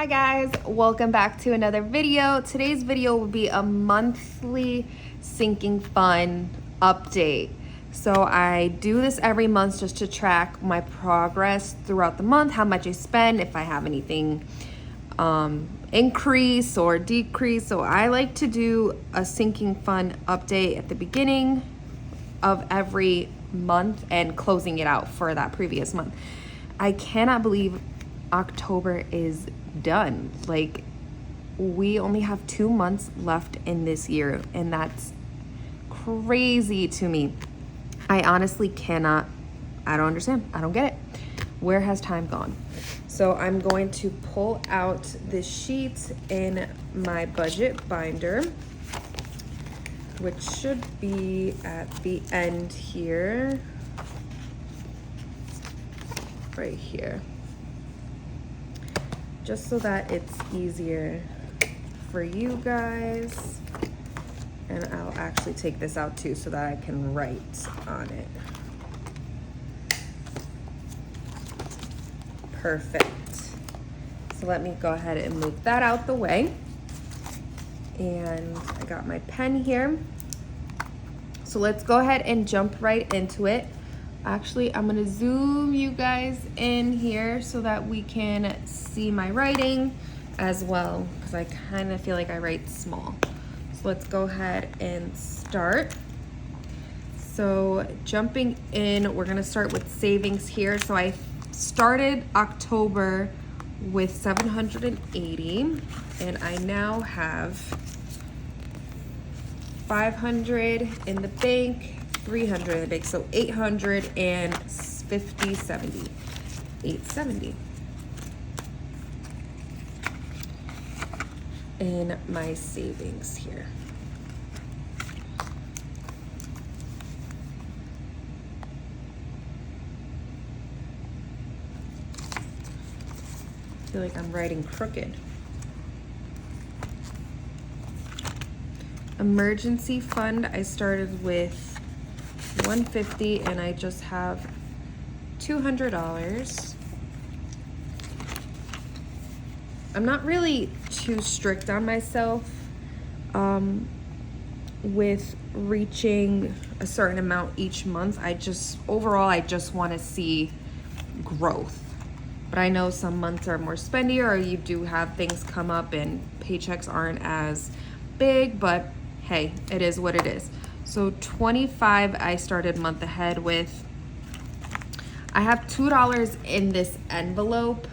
Hi guys, welcome back to another video. Today's video will be a monthly sinking fund update. So I do this every month just to track my progress throughout the month, how much I spend, if I have anything increase or decrease. So I like to do a sinking fund update at the beginning of every month and closing it out for that previous month. I cannot believe October is done. Like, we only have 2 months left in this year, and that's crazy to me. I honestly cannot, I don't understand. I don't get it. Where has time gone? So I'm going to pull out the sheets in my budget binder, which should be at the end here, right here, just so that it's easier for you guys. And I'll actually take this out too so that I can write on it. Perfect. So let me go ahead and move that out the way. And I got my pen here. So let's go ahead and jump right into it. Actually, I'm gonna zoom you guys in here so that we can see my writing as well, because I kind of feel like I write small. So let's go ahead and start. So jumping in, we're gonna start with savings here. So I started October with 780, and I now have 500 in the bank, 300 in the bank, so 870 in my savings here. I feel like I'm writing crooked. Emergency fund, I started with 150 and I just have $200. I'm not really too strict on myself with reaching a certain amount each month. Overall, I just want to see growth. But I know some months are more spendier, or you do have things come up and paychecks aren't as big, but hey, it is what it is. So 25 I started month ahead with. I have $2 in this envelope,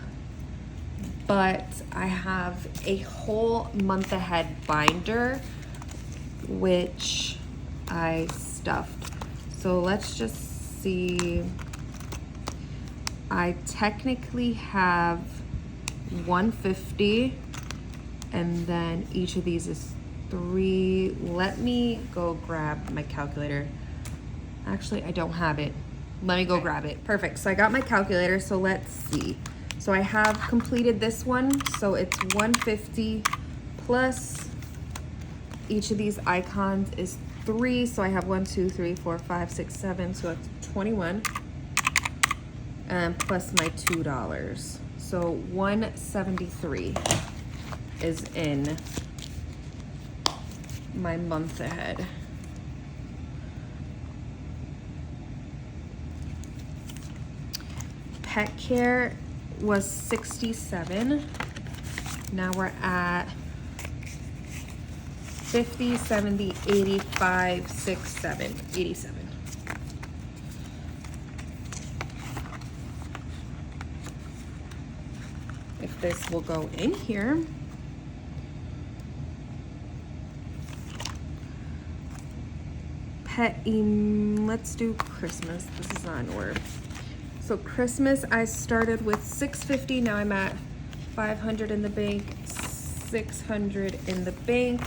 but I have a whole month ahead binder, which I stuffed. So let's just see. I technically have 150, and then each of these is 3. Let me go grab my calculator. Actually, I don't have it. Let me go grab it. Perfect. So I got my calculator. So let's see. So I have completed this one. So it's 150 plus each of these icons is 3. So I have 1, 2, 3, 4, 5, 6, 7. So that's 21. Plus my $2. So 173 is in my month ahead. Pet care was 67. Now we're at 50, 70, 85, 6, 7, 87. If this will go in here. Let's do Christmas. This is not in order. So Christmas, I started with 650. Now I'm at 500 in the bank, 600 in the bank.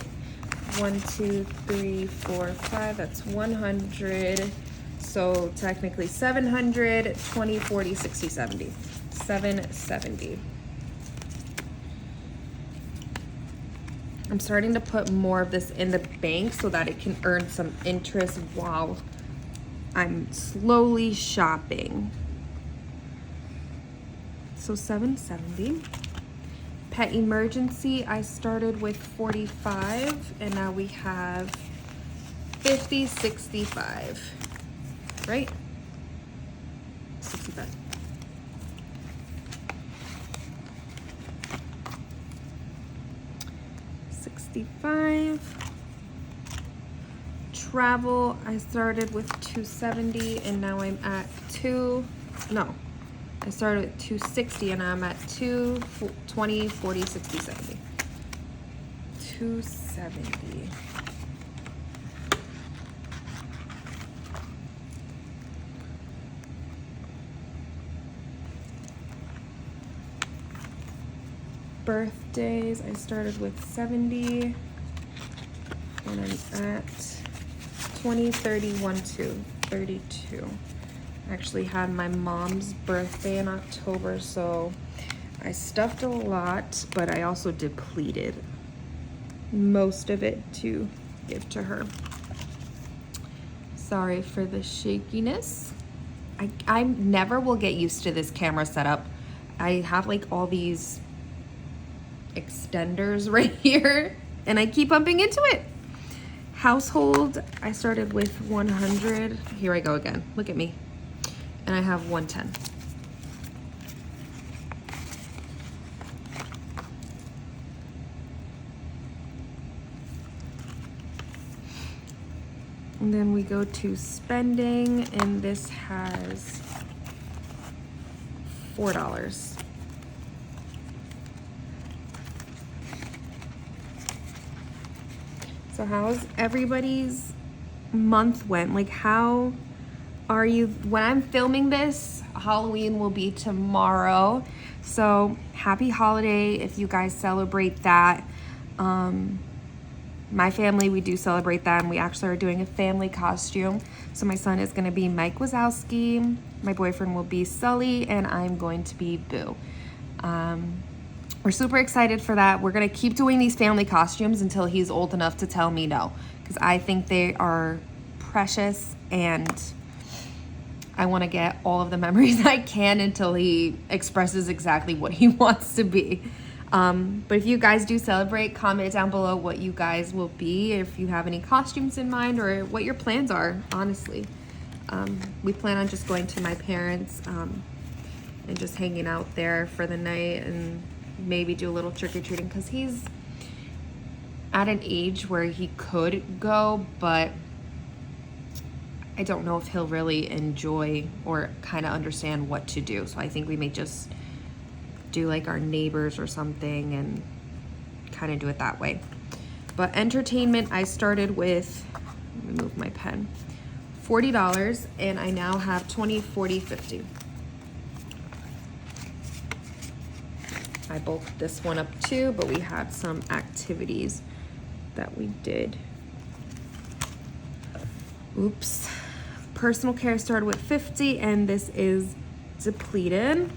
1, 2, 3, 4, 5. That's 100. So technically 700, 20, 40, 60, 70. 770. I'm starting to put more of this in the bank so that it can earn some interest while I'm slowly shopping. So 770. Pet emergency, I started with 45 and now we have 50, 65, right? 65. Travel, I started with 270 and now I'm at I started at 260 and I'm at 220, 40, 60, 70. 270. Birthdays, I started with 70 and I'm at 20, 31, 2, 32. I actually had my mom's birthday in October, so I stuffed a lot, but I also depleted most of it to give to her. Sorry for the shakiness. I never will get used to this camera setup. I have like all these extenders right here and I keep bumping into it. Household, I started with 100. Here I go again. Look at me. And I have 110. And then we go to spending, and this has $4. So how's everybody's month went? Like, how are you? When I'm filming this, Halloween will be tomorrow. So happy holiday if you guys celebrate that. My family, we do celebrate that, and we actually are doing a family costume. So my son is gonna be Mike Wazowski, my boyfriend will be Sully, and I'm going to be Boo. We're super excited for that. We're gonna keep doing these family costumes until he's old enough to tell me no, because I think they are precious and I wanna get all of the memories I can until he expresses exactly what he wants to be. But if you guys do celebrate, comment down below what you guys will be, if you have any costumes in mind or what your plans are, honestly. We plan on just going to my parents' and just hanging out there for the night and maybe do a little trick-or-treating, because he's at an age where he could go, but I don't know if he'll really enjoy or kind of understand what to do. So I think we may just do like our neighbors or something and kind of do it that way. But entertainment, I started with, let me move my pen, $40, and I now have 20, 40, 50. I bulked this one up too, but we had some activities that we did. Oops. Personal care started with 50, and this is depleted.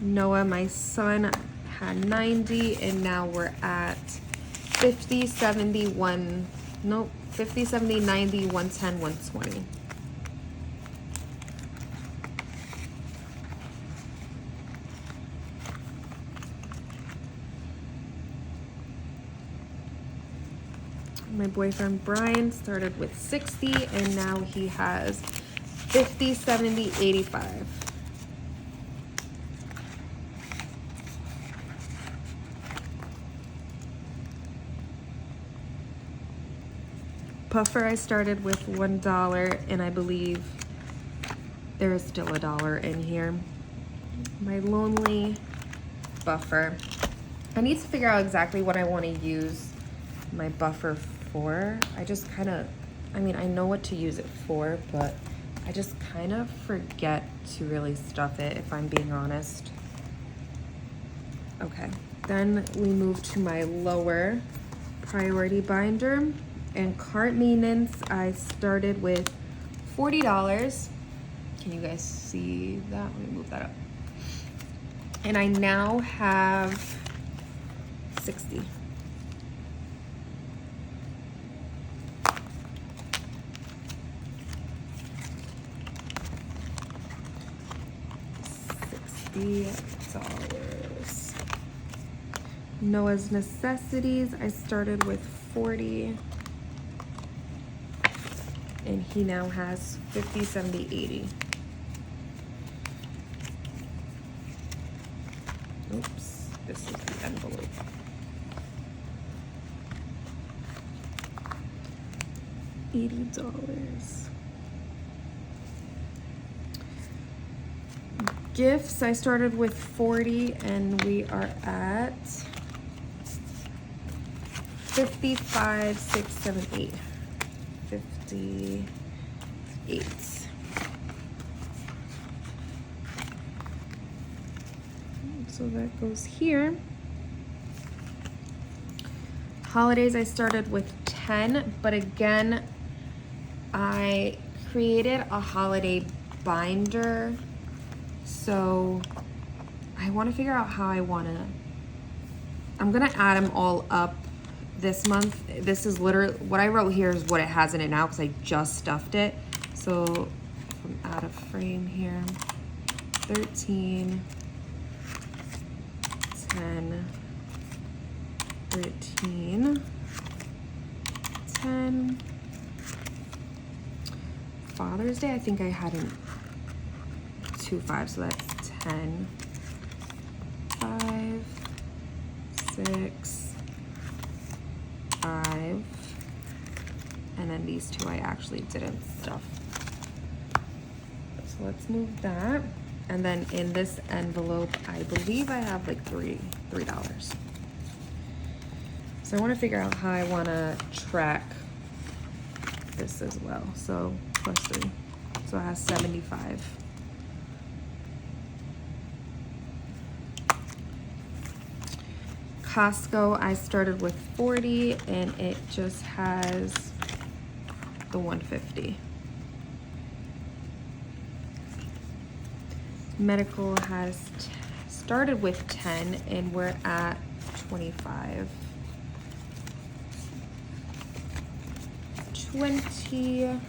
Noah, my son, had 90, and now we're at 50, 70, 50, 70, 90, 110, 120. My boyfriend Brian started with 60, and now he has 50, 70, 85. Puffer, I started with $1, and I believe there is still $1 in here. My lonely buffer. I need to figure out exactly what I want to use my buffer for. I just kind of, I mean, I know what to use it for, but I just kind of forget to really stuff it, if I'm being honest. Okay, then we move to my lower priority binder. And cart maintenance, I started with $40. Can you guys see that? Let me move that up. And I now have 60. $60. Noah's necessities, I started with 40. And he now has 50, 70, 80. Oops, this is the envelope. $80. Gifts, I started with 40 and we are at 55, 6, 7, 8. 58. So that goes here. Holidays, I started with 10, but again, I created a holiday binder. So I want to figure out how I'm gonna add them all up this month. This is literally, what I wrote here is what it has in it now because I just stuffed it. So if I'm out of frame here, 13, 10, 13, 10. Father's Day, I think I had an 2, 5, so that's 10, 5, 6, 5, and then these two I actually didn't stuff. So let's move that. And then in this envelope, I believe I have like $3. So I want to figure out how I want to track this as well. So plus 3, so it has 75. Costco, I started with 40 and it just has the 150. Medical has started with 10 and we're at 25. 25.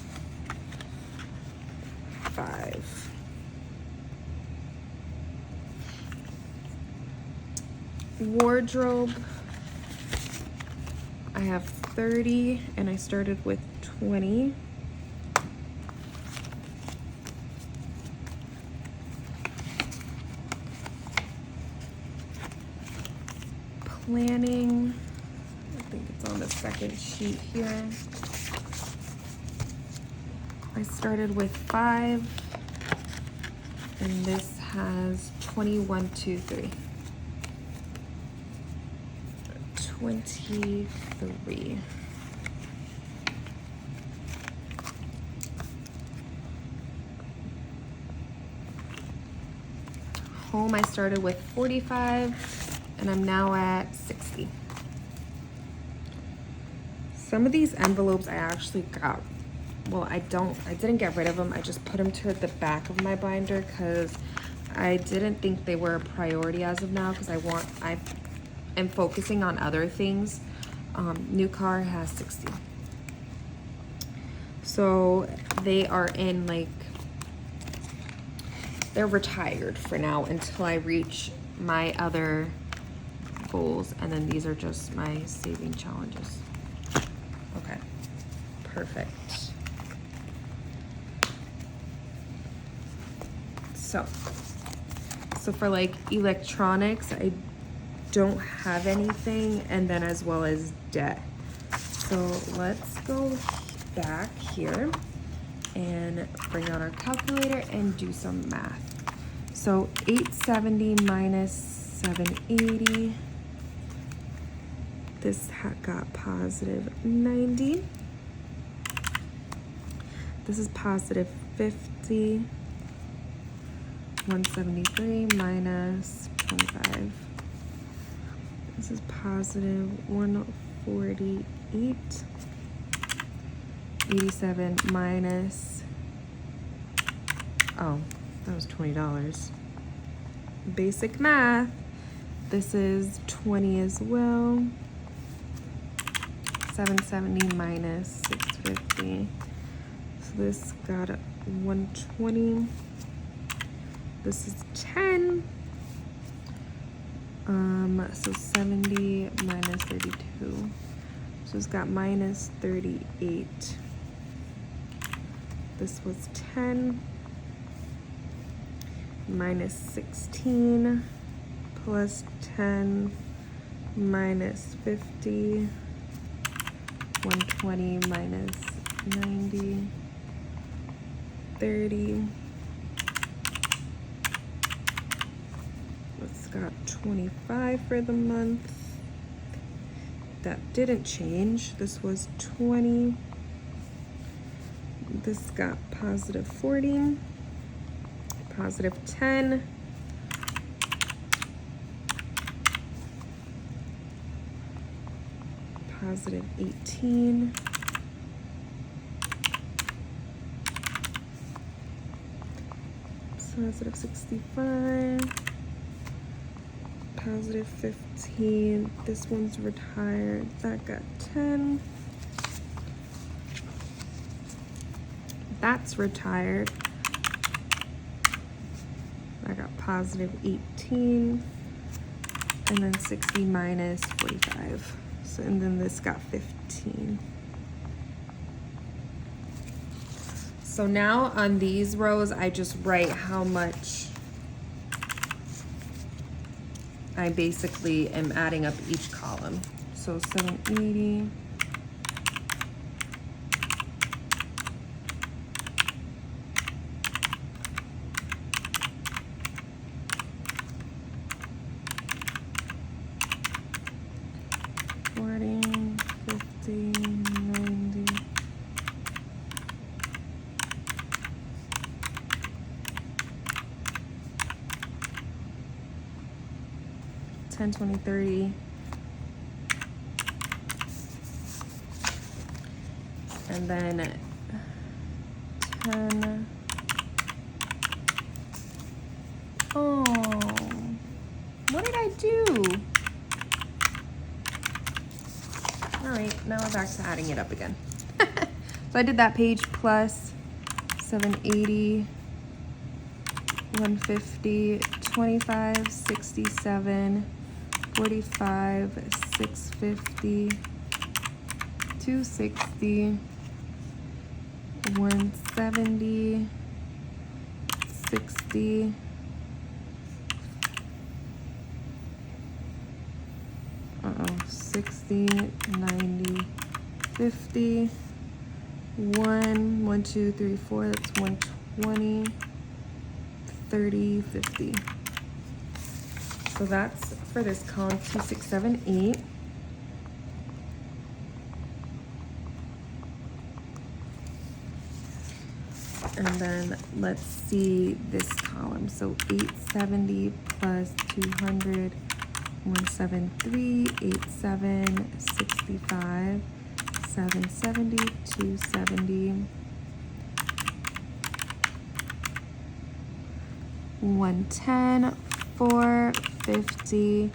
Wardrobe, I have 30 and I started with 20. Planning, I think it's on the second sheet here. I started with 5 and this has 21, 2, 3. 23. Home, I started with 45 and I'm now at 60. Some of these envelopes I actually got, well, I didn't get rid of them. I just put them to the back of my binder because I didn't think they were a priority as of now because I am focusing on other things. New car has 60. So they are in like, they're retired for now until I reach my other goals. And then these are just my saving challenges. Okay, perfect. So for like electronics, I don't have anything, and then as well as debt. So let's go back here and bring out our calculator and do some math. So 870 minus 780. This got positive 90. This is positive 50. 173 minus 25. This is positive 148. 87 minus, oh, that was $20. Basic math. This is 20 as well. 770 minus 650. So this got 120. This is 10. So 70 minus 32. So it's got minus 38. This was 10 minus 16 plus 10 minus 50, 120 minus 90, 30. It's got 25 for the month. That didn't change. This was 20. This got positive 40, positive 10, positive 18, positive 65, positive 15. This one's retired. That got 10. That's retired. I got positive 18. And then 60 minus 45. So, and then this got 15. So now on these rows, I just write how much I basically am adding up each column. So 780. $10, $20, $30. And then 10. Oh, what did I do? All right, now we're back to adding it up again. So I did that page plus 780, 150, 25, 67, 45, 650, 260, 170, 60, 60, 90, 50, 1, 2, 3, 4, that's 120, 30, 50. So that's for this column 2, 6, 7, 8. And then let's see this column. So 870 plus 200, 173, 87, 65, 770, 270, 110, 450,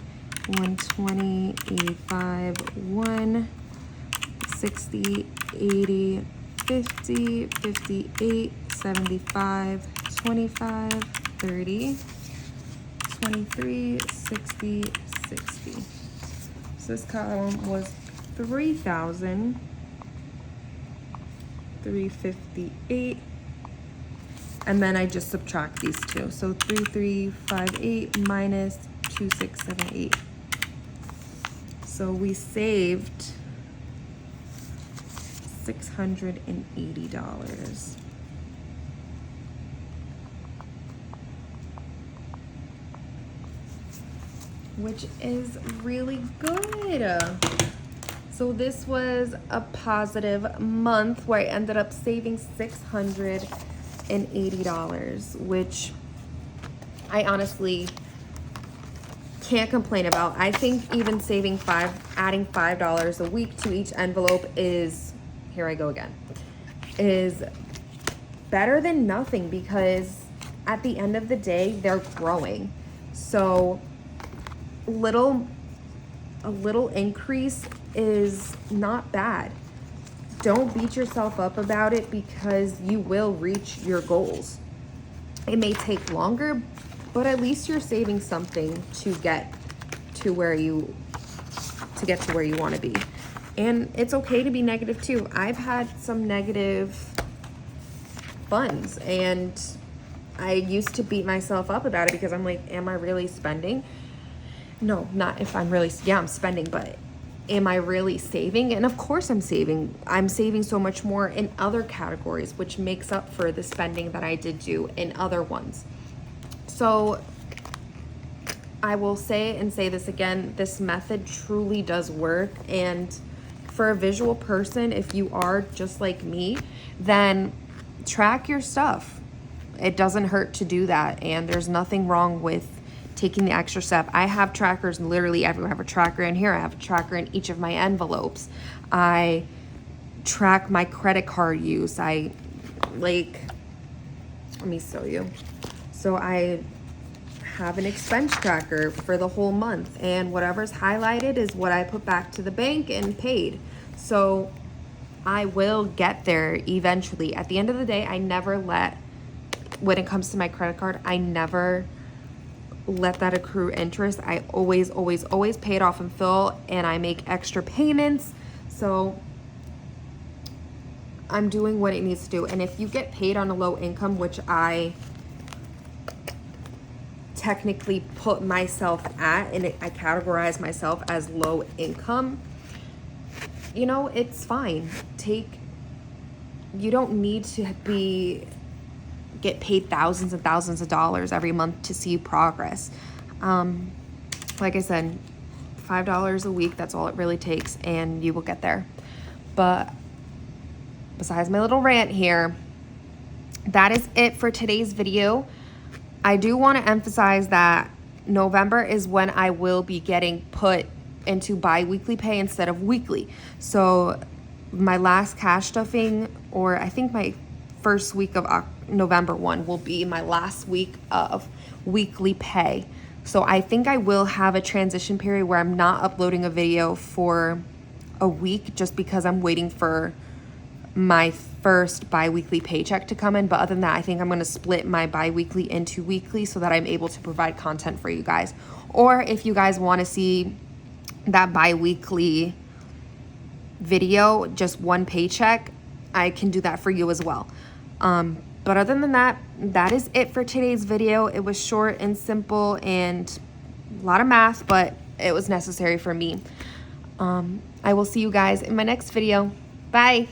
120, 85, 1, 60, 80, 50, 58, 75, 25, 30, 23, 60, 60. So this column was 3,358. And then I just subtract these two. So 3358 minus 2678. So we saved $680. Which is really good. So this was a positive month where I ended up saving $680, which I honestly can't complain about. I think even adding $5 a week to each envelope is, here I go again, is better than nothing, because at the end of the day, they're growing. So a little increase is not bad. Don't beat yourself up about it, because you will reach your goals. It may take longer, but at least you're saving something to get to get to where you want to be. And it's okay to be negative too. I've had some negative funds, and I used to beat myself up about it because I'm like, am I really spending? No, not if I'm really, yeah, I'm spending, but am I really saving? And of course I'm saving. I'm saving so much more in other categories, which makes up for the spending that I did do in other ones. So I will say and say this again, this method truly does work. And for a visual person, if you are just like me, then track your stuff. It doesn't hurt to do that, and there's nothing wrong with taking the extra step. I have trackers literally everywhere. I have a tracker in here. I have a tracker in each of my envelopes. I track my credit card use. Let me show you. So I have an expense tracker for the whole month, and whatever's highlighted is what I put back to the bank and paid. So I will get there eventually. At the end of the day, I never let, when it comes to my credit card, I never let that accrue interest. I always pay it off in full, and I make extra payments. So I'm doing what it needs to do. And if you get paid on a low income, which I technically put myself at, and I categorize myself as low income, you know, it's fine. You don't need to get paid thousands and thousands of dollars every month to see progress. Like I said, $5 a week, that's all it really takes, and you will get there. But besides my little rant here, that is it for today's video. I do want to emphasize that November is when I will be getting put into bi-weekly pay instead of weekly. So my last cash stuffing, or I think my first week of November 1 will be my last week of weekly pay. So I think I will have a transition period where I'm not uploading a video for a week, just because I'm waiting for my first bi-weekly paycheck to come in. But other than that, I think I'm going to split my bi-weekly into weekly so that I'm able to provide content for you guys. Or if you guys want to see that bi-weekly video, just one paycheck, I can do that for you as well. But other than that, that is it for today's video. It was short and simple and a lot of math, but it was necessary for me. I will see you guys in my next video. Bye.